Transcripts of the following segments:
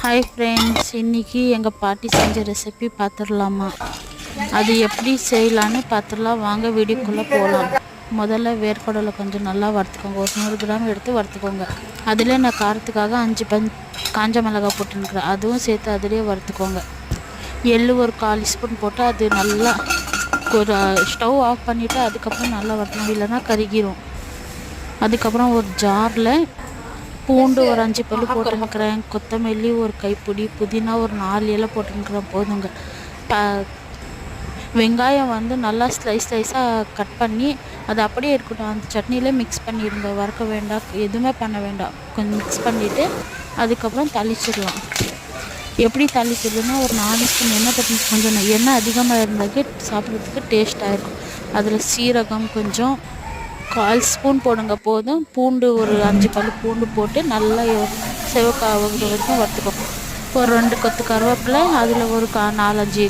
Hi friends, இன்றைக்கி எங்கள் பாட்டி செஞ்ச ரெசிபி பார்த்துடலாமா? அது எப்படி செய்யலான்னு பார்த்துடலாம். வாங்க வீடியோக்குள்ளே போகலாம். முதல்ல வேர்க்கடலை கொஞ்சம் நல்லா வறுத்துக்கோங்க. ஒரு 100 கிராம் எடுத்து வறுத்துக்கோங்க. அதில் நான் காரத்துக்காக 5 காஞ்ச மிளகாய் போட்டுருக்கிறேன். அதுவும் சேர்த்து அதிலே வறுத்துக்கோங்க. எள்ளு ஒரு 1/4 ஸ்பூன் போட்டு அது நல்லா ஒரு ஸ்டவ் ஆஃப் பண்ணிவிட்டு அதுக்கப்புறம் நல்லா வறுக்கணும், இல்லைன்னா கருகிரும். அதுக்கப்புறம் ஒரு ஜாரில் பூண்டு ஒரு 5 பல் போட்டுருக்கிறேன். கொத்தமல்லி ஒரு கைப்பிடி, புதினா ஒரு 4 இலை போட்டுருக்கிறேன். போதுங்க. வெங்காயம் நல்லா ஸ்லைஸாக கட் பண்ணி அது அப்படியே இருக்கட்டும். அந்த சட்னியிலே மிக்ஸ் பண்ணிடுங்க. வறுக்க வேண்டாம், எதுவுமே பண்ண வேண்டாம். கொஞ்சம் மிக்ஸ் பண்ணிவிட்டு அதுக்கப்புறம் தாளிச்சிடலாம். எப்படி தாளிச்சிடுதுன்னா, ஒரு 4 ஸ்பூன் எண்ணெய் தட்டி, கொஞ்சம் எண்ணெய் அதிகமாக இருந்தாக்கே சாப்பிட்றதுக்கு டேஸ்ட்டாக இருக்கும். அதில் சீரகம் கொஞ்சம் 1/4 ஸ்பூன் போடுங்க. போதும். பூண்டு ஒரு 5 பல் பூண்டு போட்டு நல்லா செவக்காவது வரைக்கும் வறுத்துக்கோங்க. ஒரு 2 கொத்து கருவேப்பிலை, அதில் ஒரு 4-5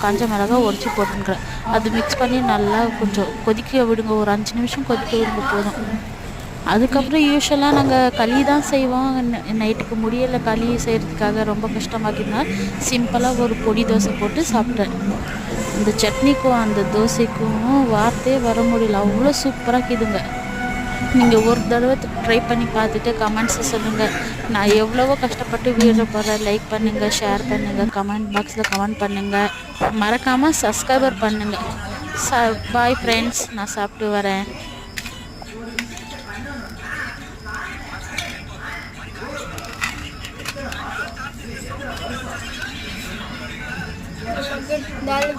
காஞ்ச மிளகாய் உடச்சி போட்டுருக்குறேன். அது மிக்ஸ் பண்ணி நல்லா கொஞ்சம் கொதிக்க விடுங்க. ஒரு 5 நிமிஷம் கொதிக்க விடுங்க. போதும். அதுக்கப்புறம் யூஸ்வலாக நாங்கள் களி தான் செய்வோம். நைட்டுக்கு முடியலை களி செய்கிறதுக்காக, ரொம்ப கஷ்டமாக்கினால் சிம்பிளாக ஒரு பொடி தோசை போட்டு சாப்பிட்டேன். அந்த சட்னிக்கும் அந்த தோசைக்கும் வார்த்தையே வர முடியல, அவ்வளோ சூப்பராக இருக்குதுங்க. நீங்கள் ஒரு தடவை ட்ரை பண்ணி பார்த்துட்டு கமெண்ட்ஸை சொல்லுங்கள். நான் எவ்வளவோ கஷ்டப்பட்டு வீடியோ போடுறேன். லைக் பண்ணுங்கள், ஷேர் பண்ணுங்கள், கமெண்ட் பாக்ஸில் கமெண்ட் பண்ணுங்கள், மறக்காமல் சப்ஸ்கிரைபர் பண்ணுங்கள். பாய் ஃப்ரெண்ட்ஸ், நான் சாப்பிட்டு வரேன். Dale,